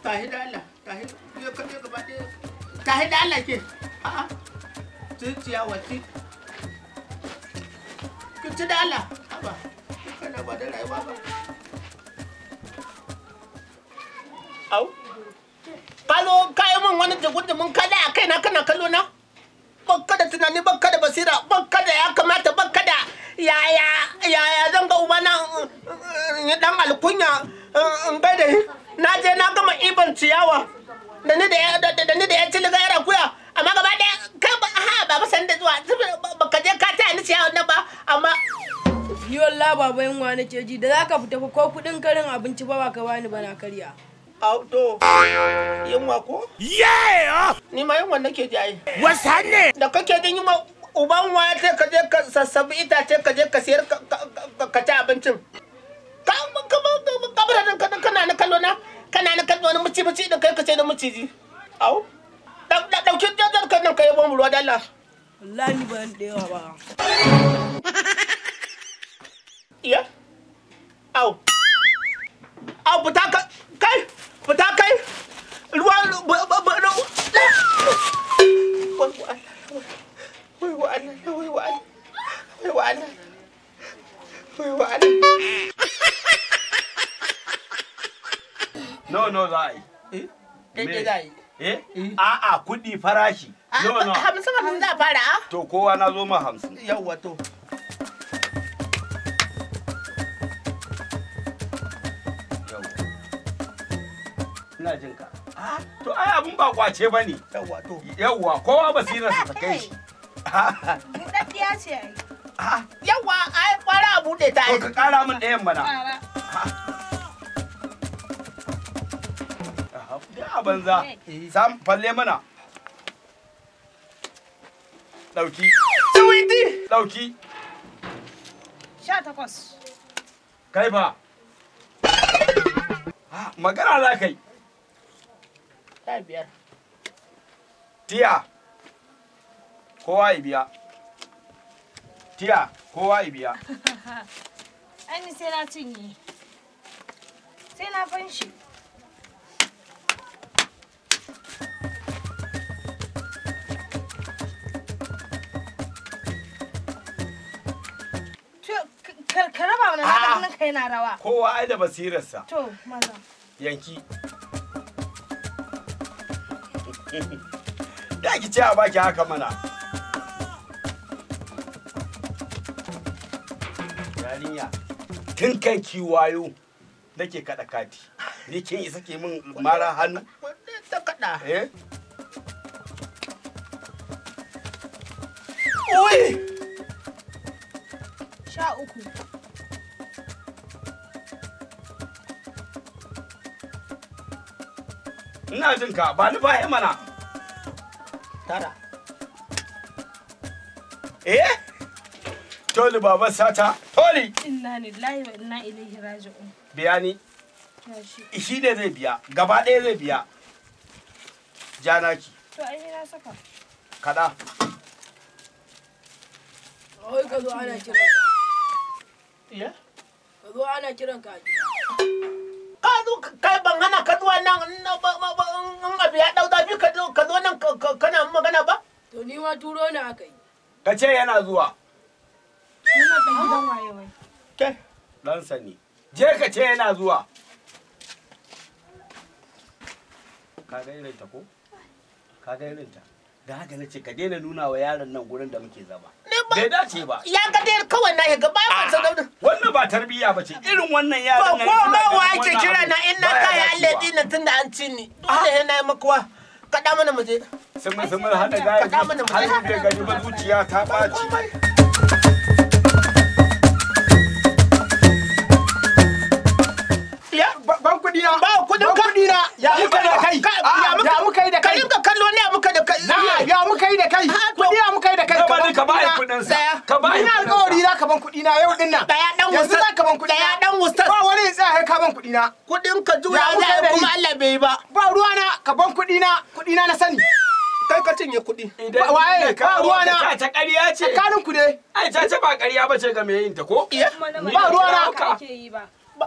tahi da Allah tahi ya kaje gaba ɗaya tahi da Allah ke a'a tsiya wati ki ci da Allah haba kana ba da rayuwa ba au kalo kai mun wani jagudu mun kada a kaina kana kallo na bakka da tunani bakka da basira bakka da ya kamata bakka da yaya zan ga ubana dan alkunya in bai da na je na gama iban ciyawa da ni da ya ci liga yara kuya amma gaba ɗaya kai ba ba san da zuwa baka je ka ta ni ciyawa nan ba amma yi wallahi baba yunwa nake ji da zaka fita ko kudin karin abinci ba ka bani bana karya auto yunwa ko yeah ni ma yunwa nake ji ai wasa ne da kake jin yunwa uban waya sai ka je ka sassabi itace ka je ka siyar ka ci abincin kana na kallo na kana na kallo na muci da kai ka ce da muciji au dauki jajar kan nan kai ban ruwa da Allah wallahi ban dewa ba iya au fita kai ruwa no za a yi daidai za a yi a'a kuɗi farashi no 50 za a fara a to kowa na zo ma 50 yawwa to ina jin ka to ai abun ba kwace bane yawwa kowa basirarsa ta kai shi budaddiya ce ai yawwa ai kwara a bude ta ai to ka kara min ɗayan mana a banza sam falle mana dauki sweetie dauki 18 kai fa magana za kai 5 tiya kowa ya biya tiya kowa ya biya ai sai na cinye sai na fanshi ka raba wani na kai na rawa kowa ai da basirarsa to maza yanki da ki ce a baki haka mana yarinya tun kan kiwayo nake kada kati ni kin isa ke min mara hannu ta kada oi 13 ina jin ka ba ni baya mana 9 toli baba sata toli inna lillahi wa inna ilaihi raji'un biyani shi ne zai biya gaba ɗaya zai biya janaki to ai na saka kada oi ka zo ana kiran ka ka zo ana kiran ka a gida ka zo kai ban hana ka zuwa nan in abu ya dau zafi ka zo nan kana magana ba to ni ma turo ni aka yi ka ce yana zuwa Yana da gidan waye wai. Ke? Ɗansa ne. Je ka ce yana zuwa. Ka ga irin ta ko? Ka ga irin ta. Da haka nace ka daina nuna wa yaron nan gurin da muke zama. Bai dace ba. Ya ga dai kawai na ga ba ba sa wannan ba tarbiyya bace. Irin wannan yaron nan. Ko ma wa yake kira na in na kai Allah dinin tunda an ci ni. Dole he na yi makuwa. Kada mana mu je. Sun hada gaya. Har da gani ba zuciya ta ɓaci. Ban kuɗi na. Ba kuɗin kuɗi na. Ya muka da kai. Ya muka yi da kai. Ka rinka kallo ne muka da kai. Ya muka yi da kai. Kuɗi ya muka yi da kai. Ka ba kuɗin sa. Ka ba ina alƙawari za ka ban kuɗi na yau din nan. Daya dan Yanzu za ka ban kuɗi. Daya dan wustas. Ba wani ya tsaya ka ban kuɗi na. Kuɗin ka juya za kuma Allah bai yi ba. Ba ruwa na ka ban kuɗi na. Kuɗi na sani. Kai ka cinye kuɗi. Waye ba ruwa na. Ta ƙarya ce. Tsakanin ku ne. Ai ta ba ƙarya bace ga me yin ta ko? Ba ruwa na.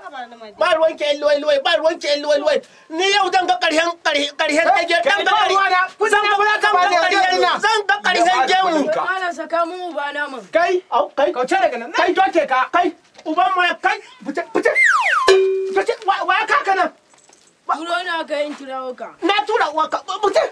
ba ruwan ke luwai ba ruwan ke luwai ni yau zan ga karshen dage dan ga zan ga karshen gemu Ana saka mun uba na mun. kai kauce daga nan kai doke ka kai uban ma kai fice wa ka kana Turo na ka yin kirawo ka. na tura uwa ka fice